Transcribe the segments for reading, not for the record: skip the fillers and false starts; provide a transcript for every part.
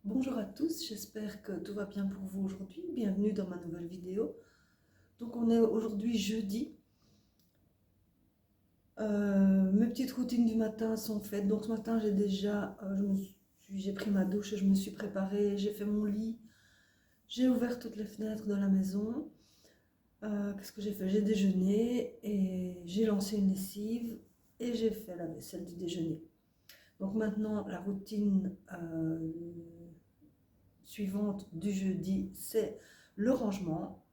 Bonjour à tous, j'espère que tout va bien pour vous aujourd'hui. Bienvenue dans ma nouvelle vidéo. Donc on est aujourd'hui jeudi. Mes petites routines du matin sont faites. Donc ce matin j'ai déjà, j'ai pris ma douche et je me suis préparée. J'ai fait mon lit. J'ai ouvert toutes les fenêtres de la maison. Qu'est-ce que j'ai fait? J'ai déjeuné et j'ai lancé une lessive et j'ai fait la vaisselle du déjeuner. Donc maintenant la routine suivante du jeudi, c'est le rangement.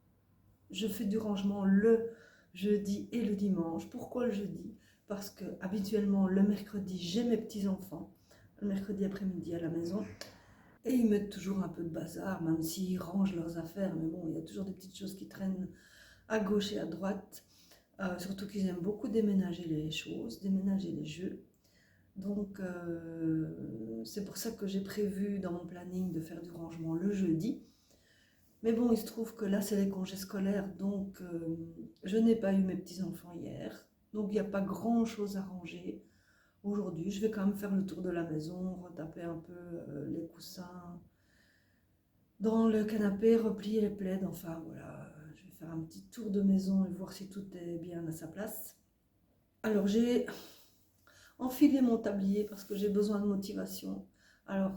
Je fais du rangement le jeudi et le dimanche. Pourquoi le jeudi? Parce que habituellement le mercredi, j'ai mes petits-enfants, le mercredi après-midi à la maison, et ils mettent toujours un peu de bazar, même s'ils rangent leurs affaires. Mais bon, il y a toujours des petites choses qui traînent à gauche et à droite. Surtout qu'ils aiment beaucoup déménager les choses, déménager les jeux. Donc, c'est pour ça que j'ai prévu dans mon planning de faire du rangement le jeudi. Mais bon, il se trouve que là, c'est les congés scolaires, donc je n'ai pas eu mes petits-enfants hier. Donc, il n'y a pas grand-chose à ranger. Aujourd'hui, je vais quand même faire le tour de la maison, retaper un peu les coussins dans le canapé, replier les plaids. Enfin, voilà, je vais faire un petit tour de maison et voir si tout est bien à sa place. Alors, j'ai enfilé mon tablier parce que j'ai besoin de motivation. Alors,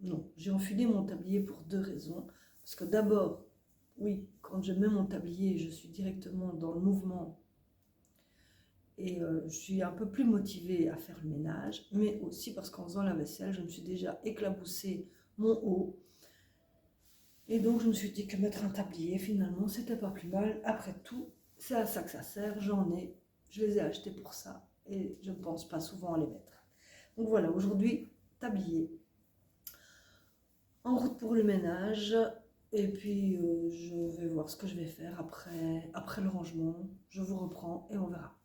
non, j'ai enfilé mon tablier pour deux raisons. Parce que d'abord, oui, quand je mets mon tablier, je suis directement dans le mouvement et je suis un peu plus motivée à faire le ménage, mais aussi parce qu'en faisant la vaisselle, je me suis déjà éclaboussé mon haut. Et donc, je me suis dit que mettre un tablier, finalement, c'était pas plus mal. Après tout, c'est à ça que ça sert, je les ai achetés pour ça et je ne pense pas souvent à les mettre. Donc voilà, aujourd'hui, tablier. En route pour le ménage. Et puis, je vais voir ce que je vais faire après le rangement. Je vous reprends et on verra.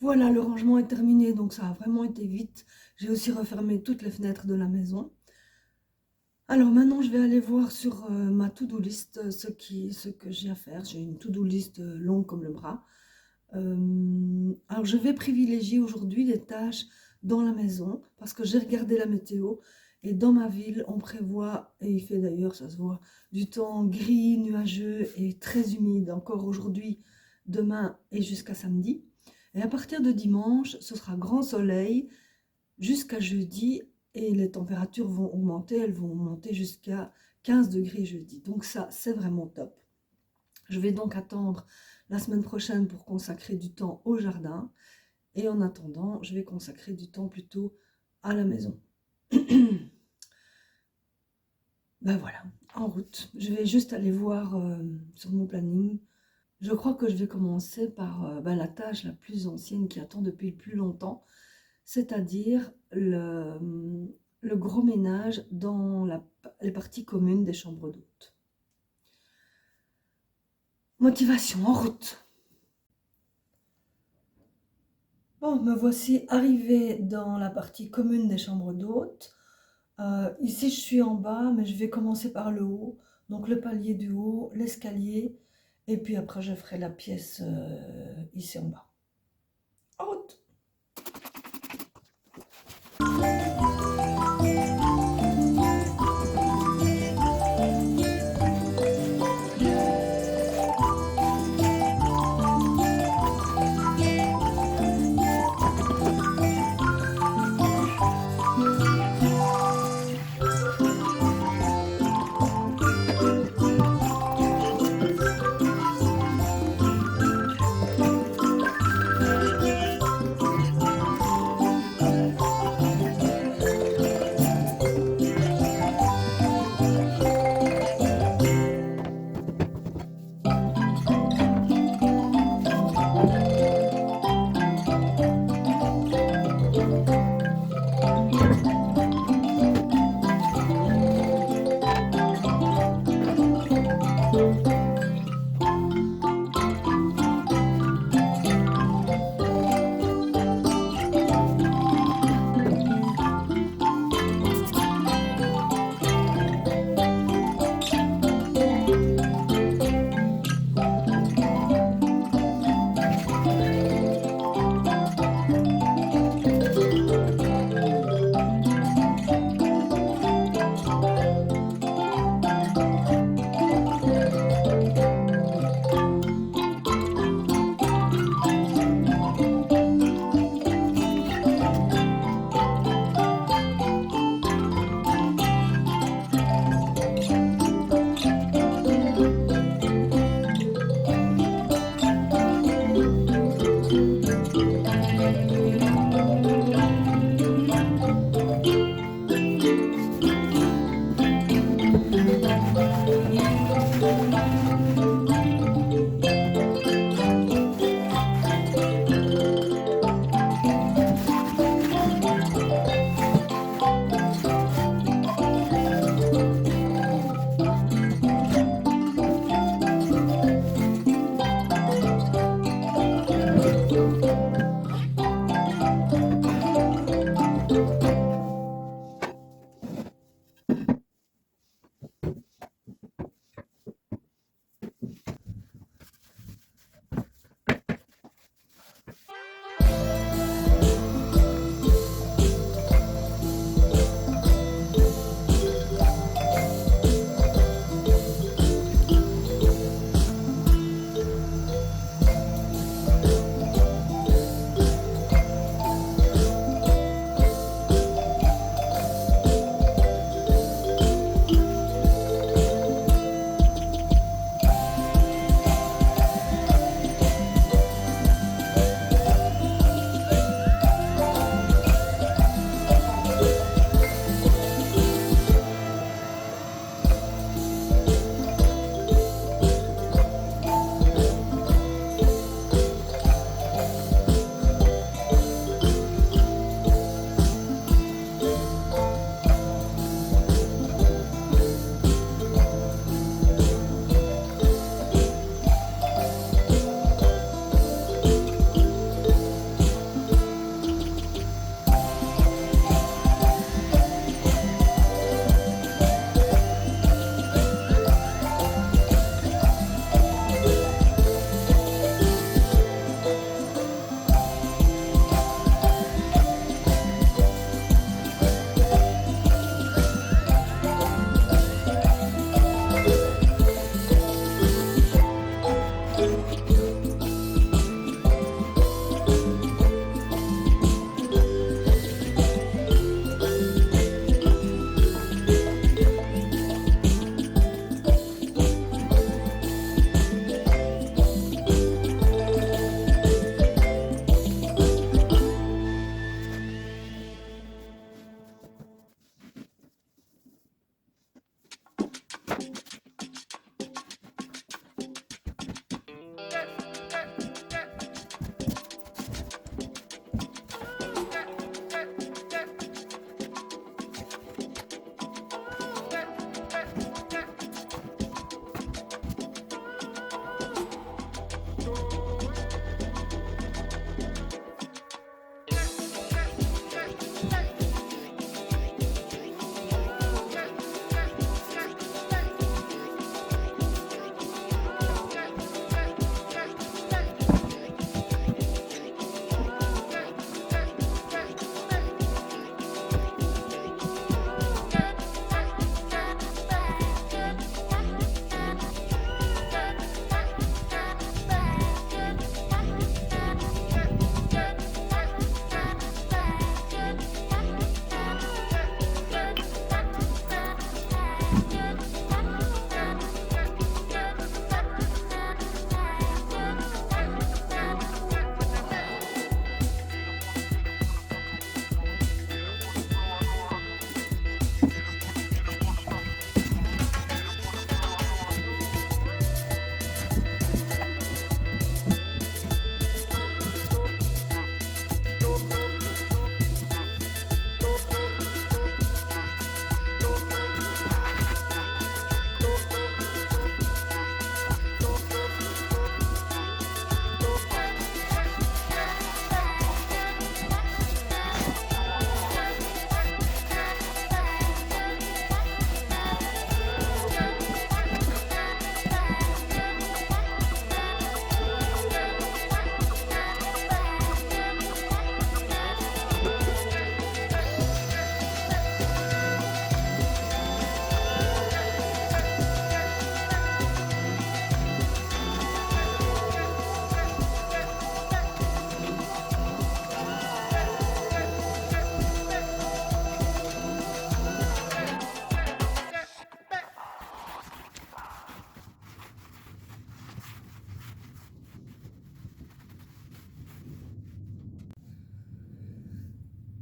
Voilà, le rangement est terminé, donc ça a vraiment été vite. J'ai aussi refermé toutes les fenêtres de la maison. Alors maintenant, je vais aller voir sur ma to-do list ce que j'ai à faire. J'ai une to-do list longue comme le bras. Alors je vais privilégier aujourd'hui les tâches dans la maison parce que j'ai regardé la météo et dans ma ville, on prévoit, et il fait d'ailleurs, ça se voit, du temps gris, nuageux et très humide encore aujourd'hui, demain et jusqu'à samedi. Et à partir de dimanche, ce sera grand soleil jusqu'à jeudi et les températures vont augmenter, elles vont monter jusqu'à 15 degrés jeudi. Donc ça, c'est vraiment top. Je vais donc attendre la semaine prochaine pour consacrer du temps au jardin. Et en attendant, je vais consacrer du temps plutôt à la maison. Ben voilà, en route. Je vais juste aller voir sur mon planning. Je crois que je vais commencer par la tâche la plus ancienne qui attend depuis le plus longtemps, c'est-à-dire le gros ménage dans les parties communes des chambres d'hôtes. Motivation en route. Bon, me voici arrivée dans la partie commune des chambres d'hôtes. Ici, je suis en bas, mais je vais commencer par le haut. Donc le palier du haut, l'escalier, et puis après, je ferai la pièce ici en bas. En route!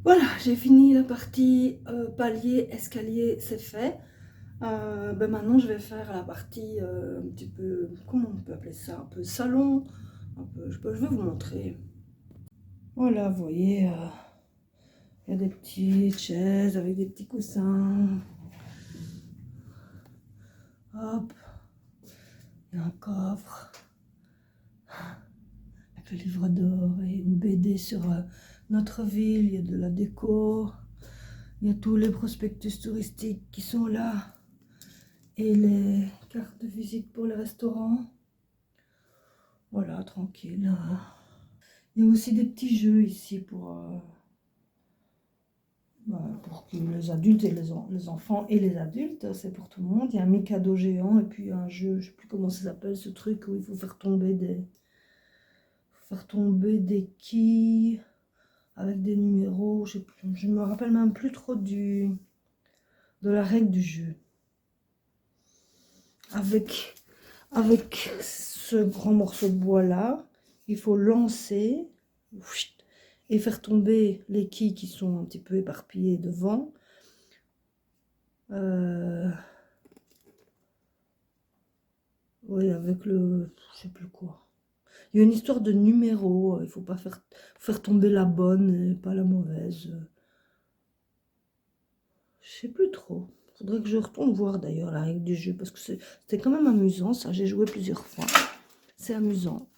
Voilà, j'ai fini la partie palier, escalier, c'est fait. Maintenant, je vais faire la partie un petit peu, comment on peut appeler ça, un peu salon, un peu, je vais vous montrer. Voilà, vous voyez, il y a des petites chaises avec des petits coussins. Hop, il y a un coffre avec le livre d'or et une BD sur notre ville. Il y a de la déco, il y a tous les prospectus touristiques qui sont là et les cartes de visite pour les restaurants. Voilà, tranquille. Il y a aussi des petits jeux ici pour que les adultes et les enfants et les adultes, c'est pour tout le monde. Il y a un Mikado géant et puis un jeu, je ne sais plus comment ça s'appelle, ce truc où il faut faire tomber des quilles avec des numéros. Je ne me rappelle même plus trop de la règle du jeu. Avec ce grand morceau de bois là, il faut lancer et faire tomber les quilles qui sont un petit peu éparpillées devant. Oui, avec le... je sais plus quoi. Il y a une histoire de numéro. Il faut pas faire tomber la bonne et pas la mauvaise. Je sais plus trop. Faudrait que je retourne voir d'ailleurs la règle du jeu parce que c'était quand même amusant ça. J'ai joué plusieurs fois. C'est amusant.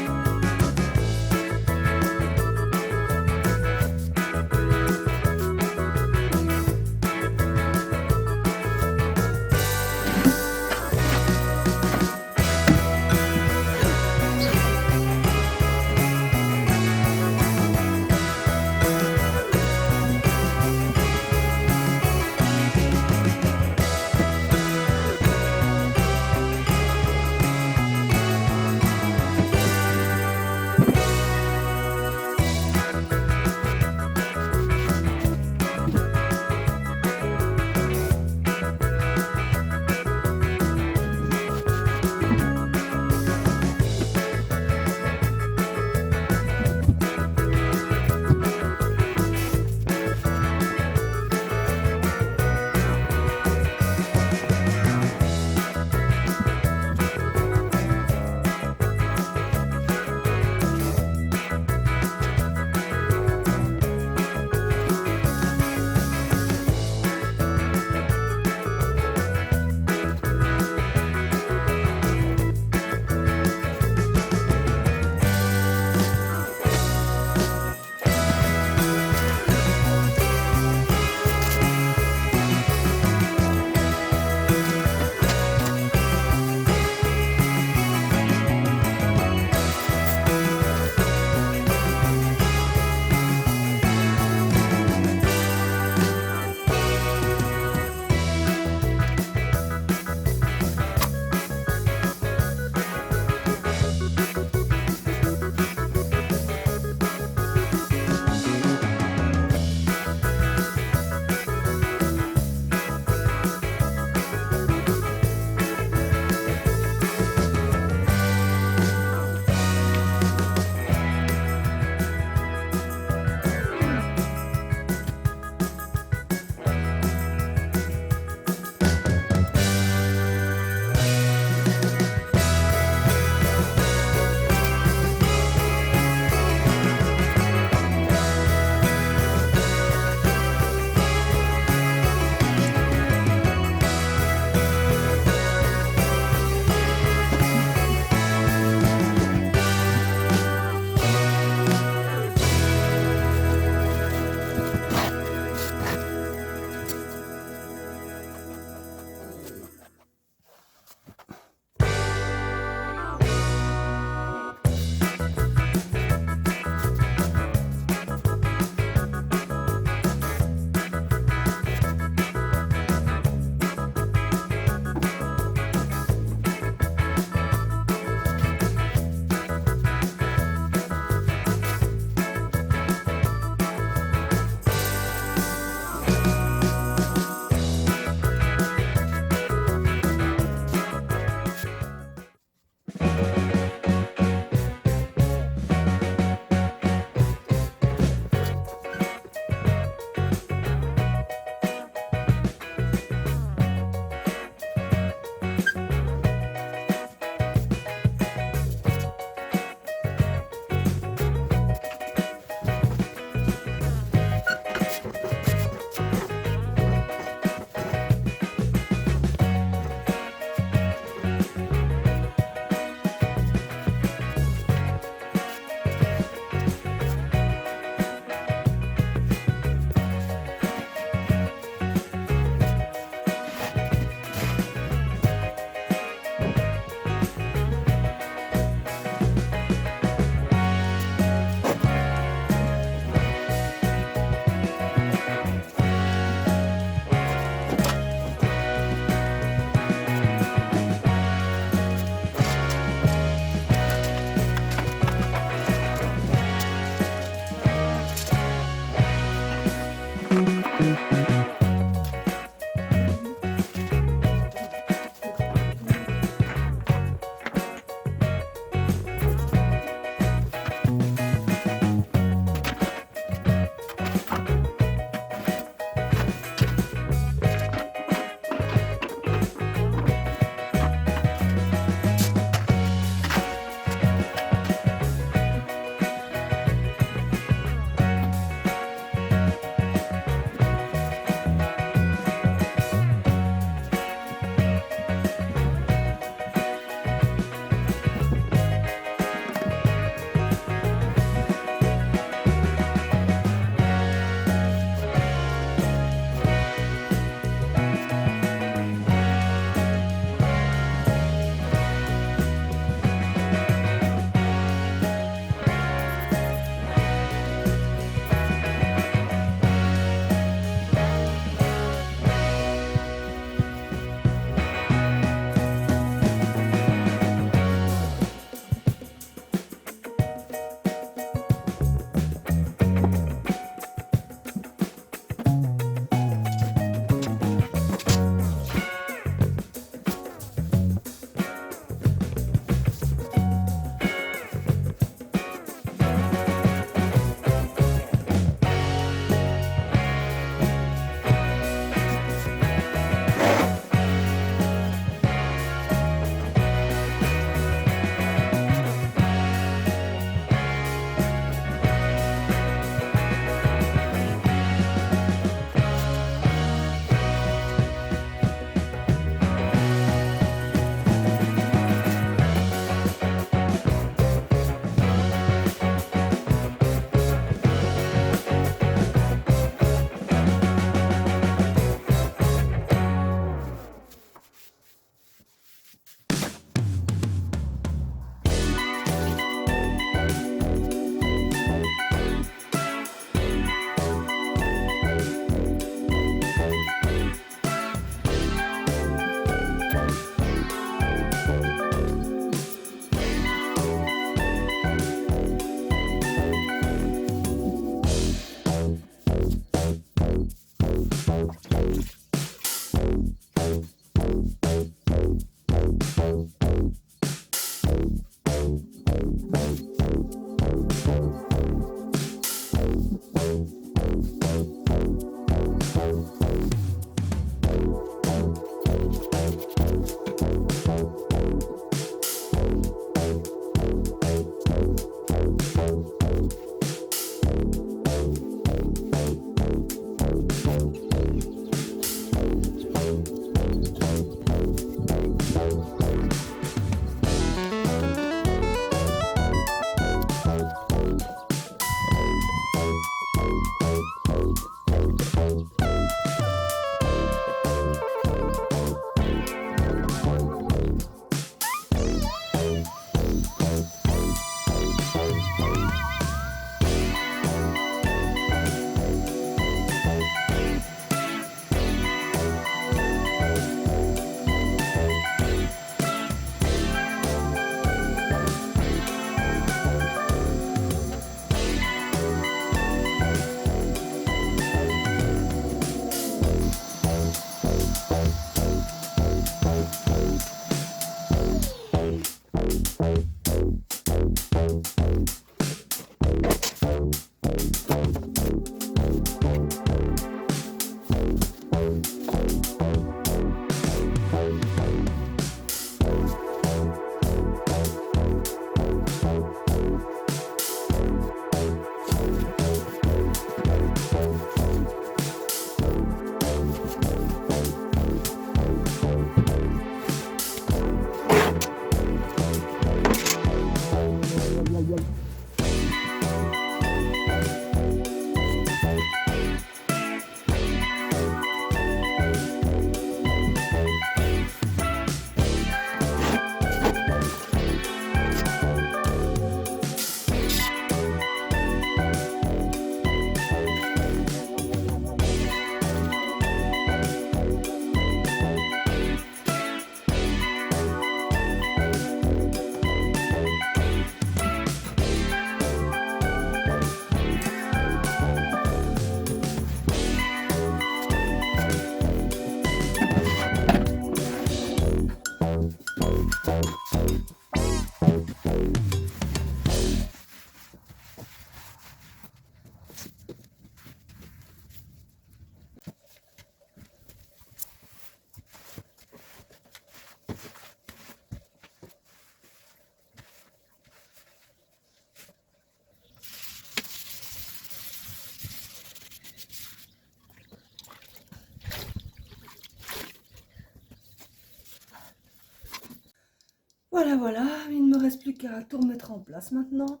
Voilà, voilà, il ne me reste plus qu'à tout remettre en place maintenant.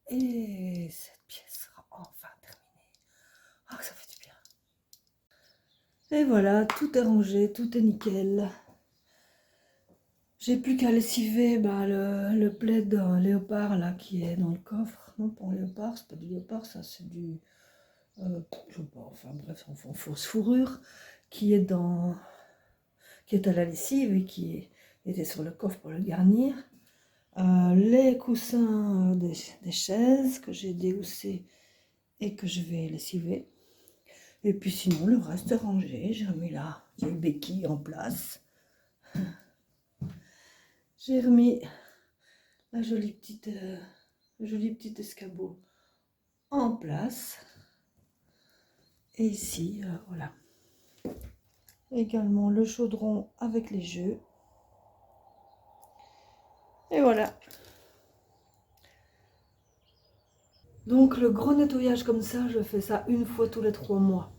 Et cette pièce sera enfin terminée. Ah, que ça fait du bien. Et voilà, tout est rangé, tout est nickel. J'ai plus qu'à lessiver le plaid léopard là qui est dans le coffre. Non, pas en léopard, c'est pas du léopard, ça c'est du... je sais pas, enfin bref, en fausse fourrure qui est qui est à la lessive et était sur le coffre pour le garnir. Les coussins des chaises que j'ai déhoussés et que je vais lessiver. Et puis sinon, le reste est rangé. J'ai remis la vieille béquille en place. J'ai remis la jolie petite escabeau en place. Et ici, voilà. Également le chaudron avec les jeux. Et voilà. Donc le gros nettoyage comme ça, je fais ça une fois tous les 3 mois.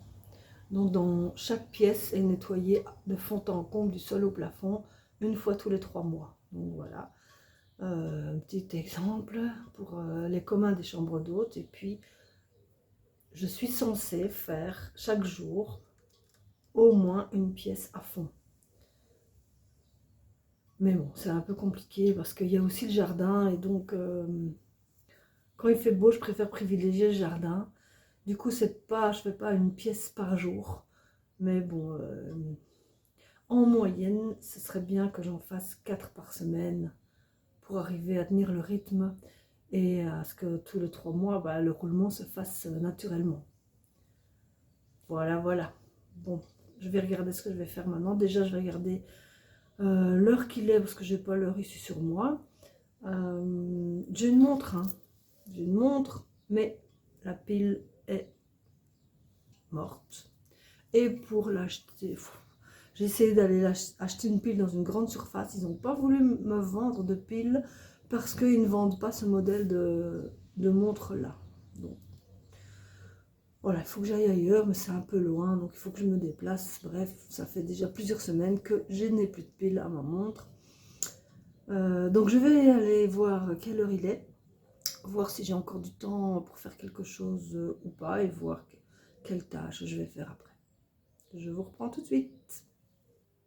Donc dans chaque pièce est nettoyée de fond en comble, du sol au plafond, une fois tous les 3 mois. Donc voilà, un petit exemple pour les communs des chambres d'hôtes. Et puis je suis censée faire chaque jour au moins une pièce à fond. Mais bon, c'est un peu compliqué parce qu'il y a aussi le jardin et donc quand il fait beau, je préfère privilégier le jardin. Du coup, je fais pas une pièce par jour. Mais bon, en moyenne, ce serait bien que j'en fasse 4 par semaine pour arriver à tenir le rythme et à ce que tous les 3 mois, le roulement se fasse naturellement. Voilà, voilà. Bon, je vais regarder ce que je vais faire maintenant. Déjà, je vais regarder l'heure qu'il est parce que je n'ai pas l'heure ici sur moi. J'ai une montre, hein. J'ai une montre, mais la pile est morte. Et pour l'acheter, j'ai essayé d'aller acheter une pile dans une grande surface. Ils n'ont pas voulu me vendre de pile parce qu'ils ne vendent pas ce modèle de montre là. Donc, voilà, il faut que j'aille ailleurs, mais c'est un peu loin, donc il faut que je me déplace. Bref, ça fait déjà plusieurs semaines que je n'ai plus de pile à ma montre. Donc je vais aller voir quelle heure il est, voir si j'ai encore du temps pour faire quelque chose ou pas, et voir quelle tâche je vais faire après. Je vous reprends tout de suite.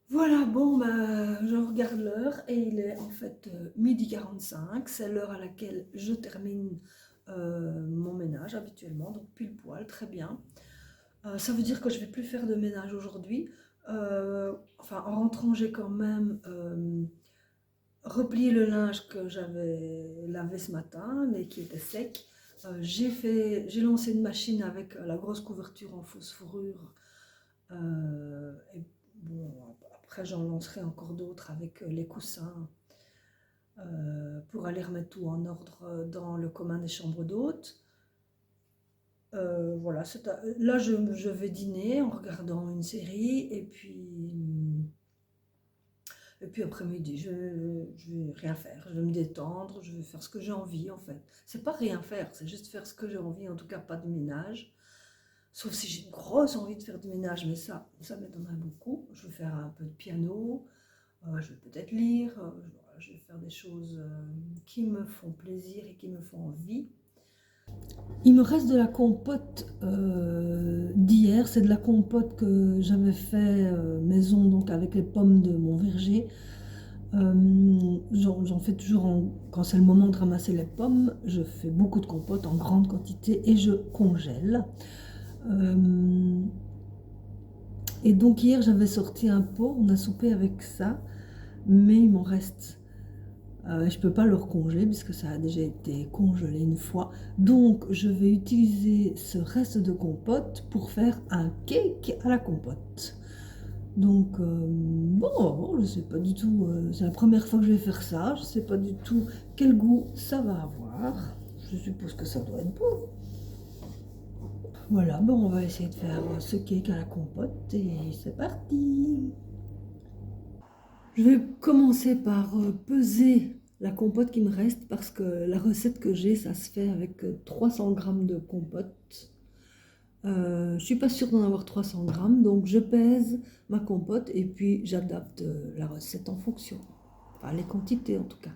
Voilà, bon, je regarde l'heure et il est en fait 12h45. C'est l'heure à laquelle je termine mon ménage habituellement, donc pile poil, très bien. Ça veut dire que je ne vais plus faire de ménage aujourd'hui. Enfin, en rentrant, j'ai quand même replié le linge que j'avais lavé ce matin, mais qui était sec. J'ai lancé une machine avec la grosse couverture en fausse fourrure. Et bon, après j'en lancerai encore d'autres avec les coussins pour aller remettre tout en ordre dans le commun des chambres d'hôtes. Voilà, là je vais dîner en regardant une série et puis après-midi je vais rien faire, je vais me détendre, je vais faire ce que j'ai envie en fait. C'est pas rien faire, c'est juste faire ce que j'ai envie, en tout cas pas de ménage. Sauf si j'ai une grosse envie de faire du ménage, mais ça m'étonnerait beaucoup. Je vais faire un peu de piano, je vais peut-être lire, je vais faire des choses qui me font plaisir et qui me font envie. Il me reste de la compote d'hier, c'est de la compote que j'avais fait maison, donc avec les pommes de mon verger. J'en fais toujours quand c'est le moment de ramasser les pommes, je fais beaucoup de compote en grande quantité et je congèle. Et donc hier j'avais sorti un pot, on a soupé avec ça, mais il m'en reste. Je ne peux pas le recongeler puisque ça a déjà été congelé une fois. Donc je vais utiliser ce reste de compote pour faire un cake à la compote. Donc, bon, je sais pas du tout, c'est la première fois que je vais faire ça, je sais pas du tout quel goût ça va avoir. Je suppose que ça doit être bon. Voilà, bon, on va essayer de faire ce cake à la compote et c'est parti. Je vais commencer par peser la compote qui me reste parce que la recette que j'ai, ça se fait avec 300 g de compote. Je suis pas sûre d'en avoir 300 g, donc je pèse ma compote et puis j'adapte la recette en fonction. Enfin, les quantités en tout cas.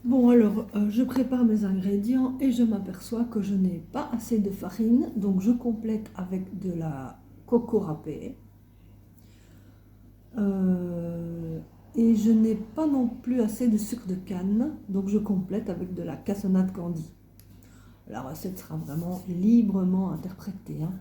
Bon alors, je prépare mes ingrédients et je m'aperçois que je n'ai pas assez de farine, donc je complète avec de la coco râpée. Et je n'ai pas non plus assez de sucre de canne, donc je complète avec de la cassonade candy. La recette sera vraiment librement interprétée, hein.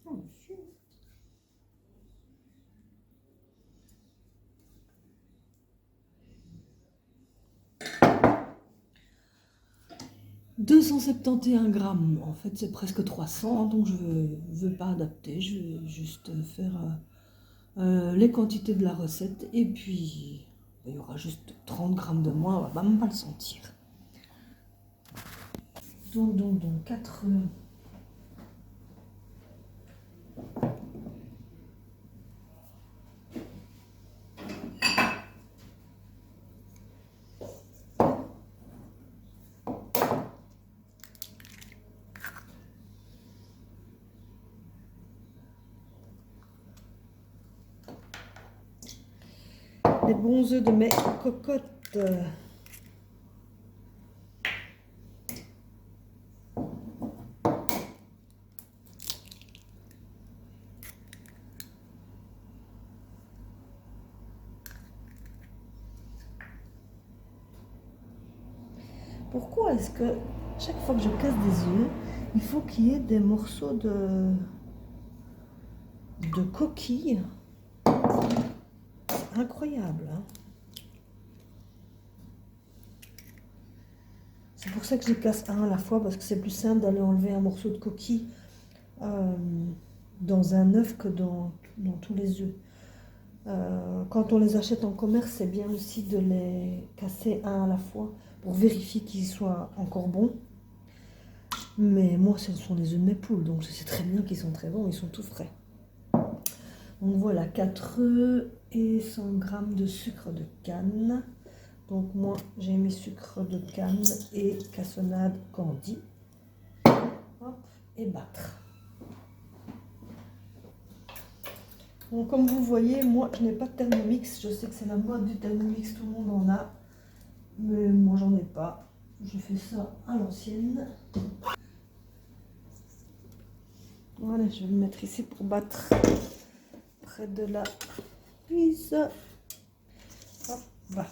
Oh, monsieur. 271 grammes, en fait c'est presque 300, donc je veux pas adapter, je vais juste faire les quantités de la recette et puis il y aura juste 30 grammes de moins, on va même pas le sentir. Donc 4 les bons œufs de mes cocottes. Pourquoi est-ce que chaque fois que je casse des œufs, il faut qu'il y ait des morceaux de coquilles? Incroyable, hein. C'est pour ça que je casse un à la fois, parce que c'est plus simple d'aller enlever un morceau de coquille dans un œuf que dans tous les œufs. Quand on les achète en commerce, c'est bien aussi de les casser un à la fois pour vérifier qu'ils soient encore bons. Mais moi, ce sont les œufs de mes poules, donc je sais très bien qu'ils sont très bons, ils sont tout frais. Donc voilà, 4 œufs et 100 g de sucre de canne. Donc moi, j'ai mis sucre de canne et cassonade candy. Hop, et battre. Donc comme vous voyez, moi, je n'ai pas de Thermomix. Je sais que c'est la mode du Thermomix, tout le monde en a. Mais moi, j'en ai pas. Je fais ça à l'ancienne. Voilà, je vais le mettre ici pour battre près de la prise. Hop, bah.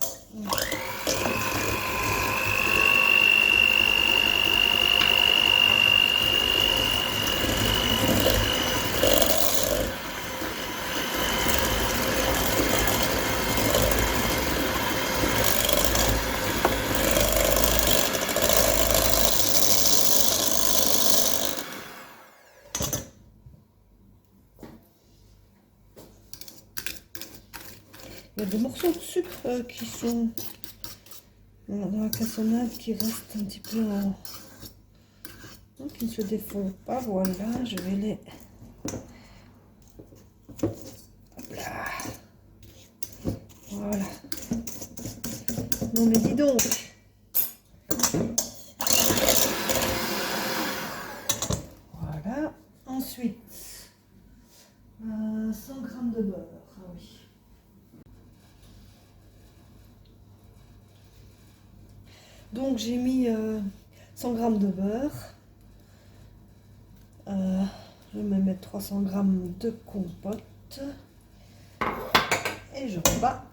Il y a des morceaux de sucre qui sont dans la cassonade qui restent un petit peu en... Donc, ils ne se défont pas. Voilà, je vais les... Hop là. Voilà. Non mais dis donc. Voilà. Ensuite, 100 g de beurre. Ah oui. Donc j'ai mis 100 g de beurre. Je vais me mettre 300 g de compote. Et je rebats.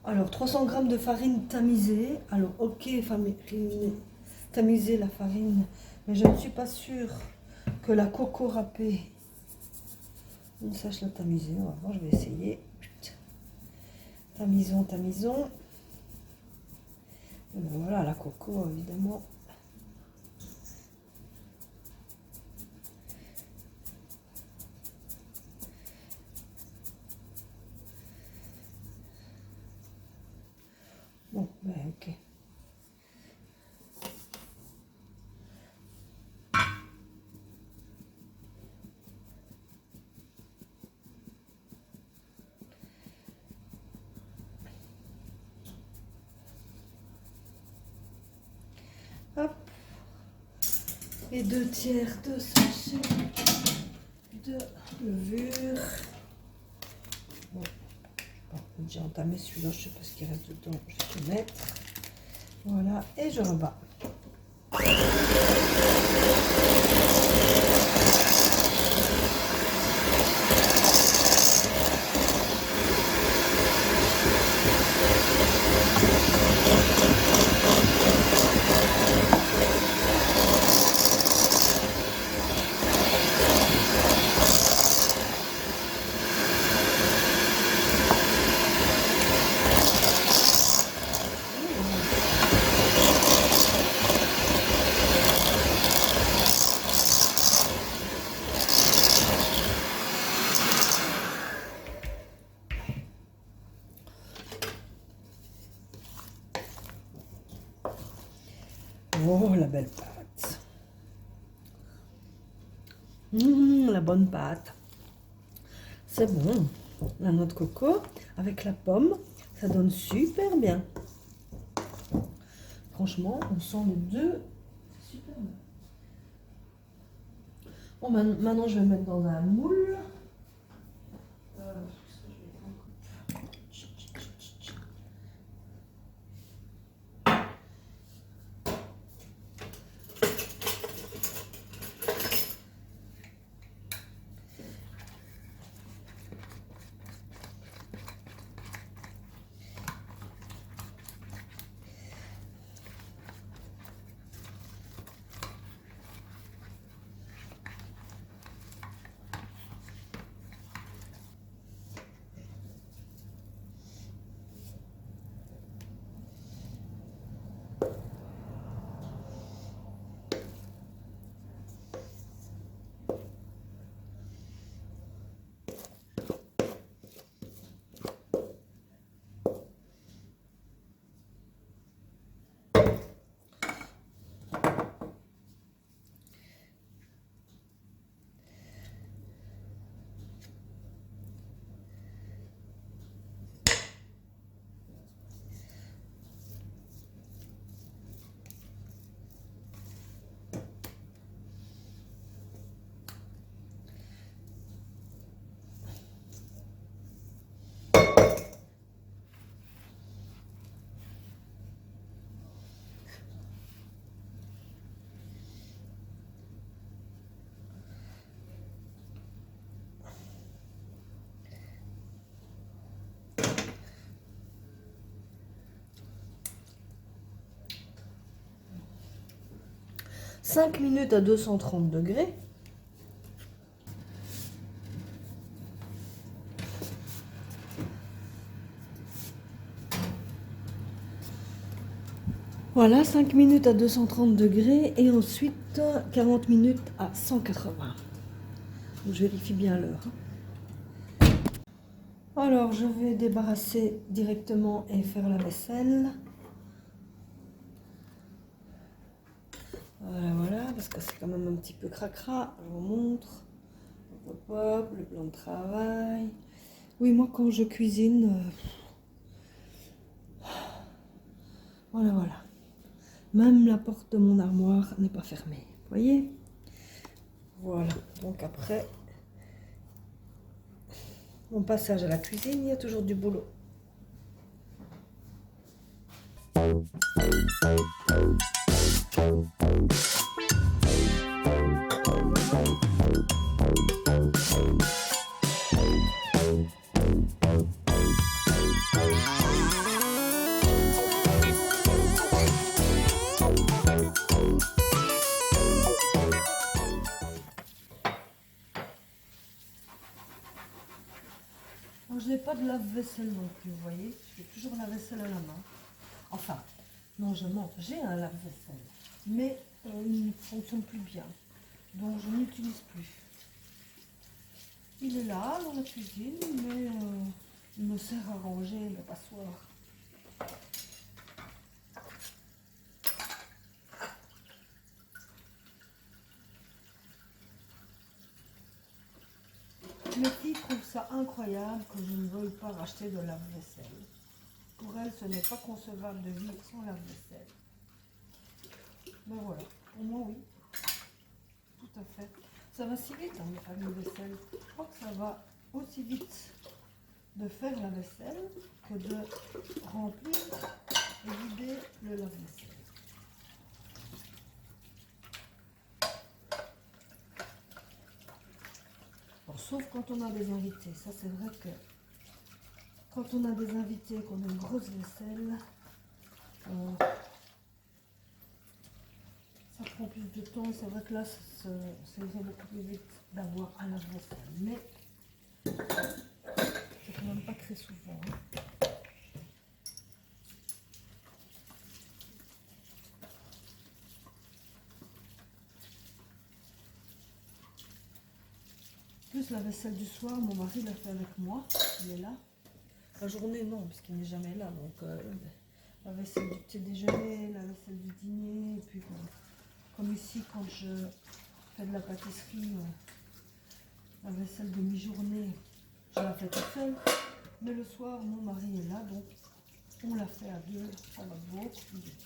Alors, 300 g de farine tamisée. Alors, ok, tamiser la farine, mais je ne suis pas sûre que la coco râpée sache la tamiser. On va voir, je vais essayer. Tamisons, tamisons. Et ben voilà, la coco, évidemment. Bon, ben ok. Hop. Et 2/3 de sachet de levure. Bon, j'ai entamé celui-là, je ne sais pas ce qui reste dedans, je vais tout mettre. Voilà, et je rebats. Oh, la belle pâte. La bonne pâte. C'est bon. La noix de coco avec la pomme, ça donne super bien. Franchement, on sent les deux. C'est super bon. Bon, maintenant, je vais mettre dans un moule. Cinq minutes à 230 degrés. Voilà, 5 minutes à 230 degrés et ensuite 40 minutes à 180. Donc, je vérifie bien l'heure. Alors, je vais débarrasser directement et faire la vaisselle. Voilà, voilà, parce que c'est quand même un petit peu cracra. Je vous montre. Hop, hop, le plan de travail. Oui, moi, quand je cuisine... Voilà, voilà. Même la porte de mon armoire n'est pas fermée. Vous voyez? Voilà. Donc après, mon passage à la cuisine, il y a toujours du boulot. de lave-vaisselle non plus, vous voyez. J'ai toujours la vaisselle à la main. Enfin, non, je mens, j'ai un lave-vaisselle. Mais il ne fonctionne plus bien. Donc, je n'utilise plus. Il est là, dans la cuisine, mais il me sert à ranger le passoire. Mes filles trouvent ça incroyable que je ne veuille pas racheter de lave-vaisselle. Pour elles, ce n'est pas concevable de vivre sans lave-vaisselle. Ben voilà, pour moi, oui. Tout à fait. Ça va si vite, hein, la vaisselle. Je crois que ça va aussi vite de faire la vaisselle que de remplir et vider le lave-vaisselle. Bon, sauf quand on a des invités. Ça, c'est vrai que quand on a des invités, qu'on a une grosse vaisselle, ça prend plus de temps. C'est vrai que là, c'est beaucoup plus vite d'avoir un lave-vaisselle. Mais c'est quand même pas très souvent. Hein. Plus la vaisselle du soir, mon mari l'a fait avec moi. Il est là. La journée, non, parce qu'il n'est jamais là. Donc, la vaisselle du petit déjeuner, la vaisselle du dîner, et puis comme ici, quand je fais de la pâtisserie, la vaisselle de mi-journée, je la fais toute seule. Mais le soir, mon mari est là, donc on la fait à deux, ça va beaucoup plus vite.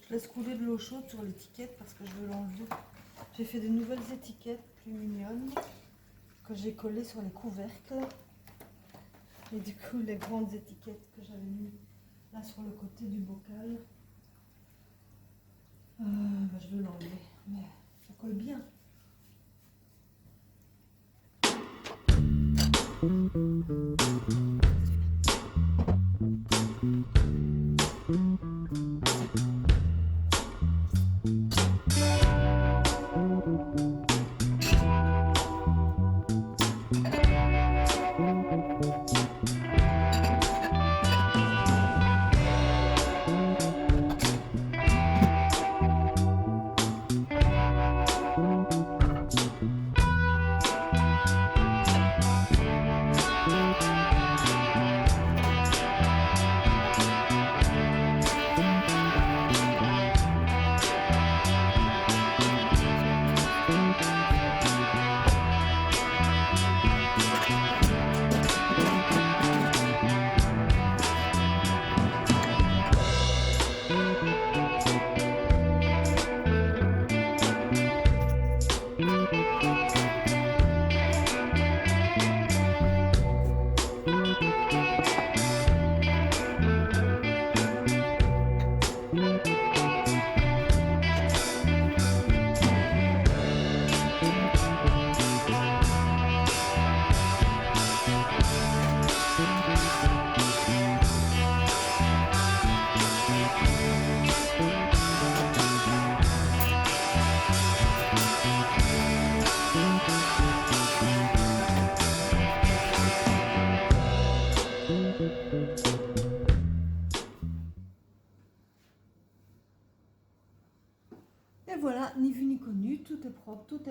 Je laisse couler de l'eau chaude sur l'étiquette parce que je veux l'enlever. J'ai fait des nouvelles étiquettes plus mignonnes que j'ai collées sur les couvercles. Et du coup, les grandes étiquettes que j'avais mis là sur le côté du bocal, je veux l'enlever. Mais ça colle bien.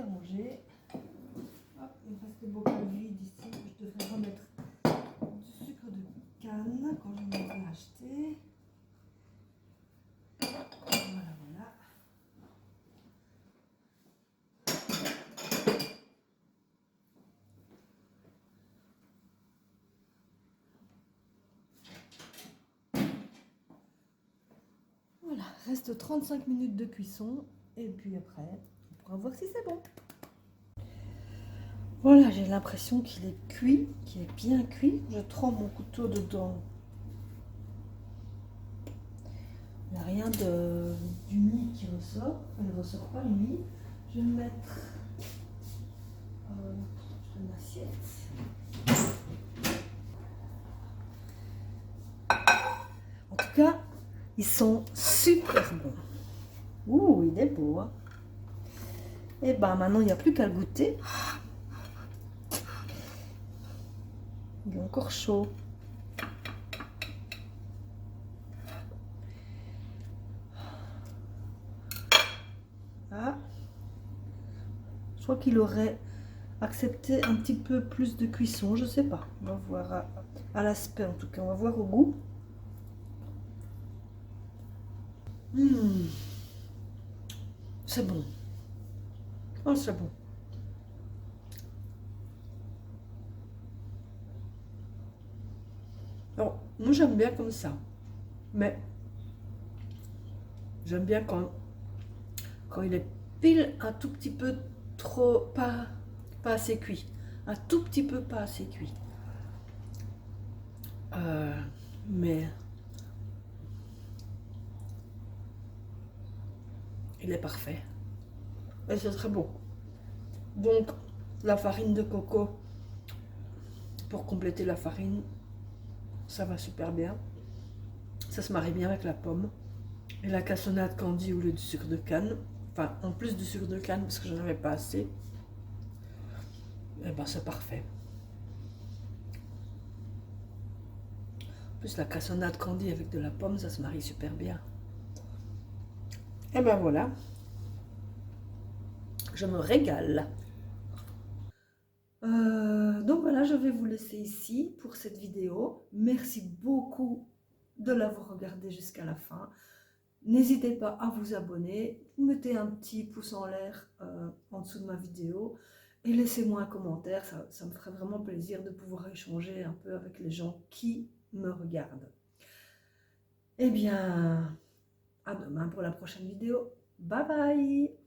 rangé. Hop, il me reste le bocal vide ici. Je devrais remettre du sucre de canne quand j'en aurai acheté. Voilà, voilà. Voilà, reste 35 minutes de cuisson et puis après, on pourra voir si c'est bon. Voilà, j'ai l'impression qu'il est cuit, qu'il est bien cuit. Je trempe mon couteau dedans. Il n'y a rien d'humide qui ressort. Il ne ressort pas l'humide. Je vais mettre une assiette. En tout cas, ils sont super bons. Ouh, il est beau, hein. Et ben maintenant, il n'y a plus qu'à le goûter. Il est encore chaud. Ah. Je crois qu'il aurait accepté un petit peu plus de cuisson, je sais pas. On va voir à l'aspect en tout cas, on va voir au goût. C'est bon. Oh, c'est bon. Alors, moi j'aime bien comme ça. Mais j'aime bien quand il est pile un tout petit peu trop, pas assez cuit. Un tout petit peu pas assez cuit. Mais il est parfait. Et c'est très bon. Donc, la farine de coco, pour compléter la farine, ça va super bien. Ça se marie bien avec la pomme. Et la cassonade candy au lieu du sucre de canne. Enfin, en plus du sucre de canne, parce que j'en avais pas assez. Et ben, c'est parfait. En plus, la cassonade candy avec de la pomme, ça se marie super bien. Et ben voilà. Je me régale. Donc voilà, je vais vous laisser ici pour cette vidéo. Merci beaucoup de l'avoir regardé jusqu'à la fin. N'hésitez pas à vous abonner, mettez un petit pouce en l'air en dessous de ma vidéo et laissez-moi un commentaire, ça me ferait vraiment plaisir de pouvoir échanger un peu avec les gens qui me regardent. Eh bien, à demain pour la prochaine vidéo. Bye bye!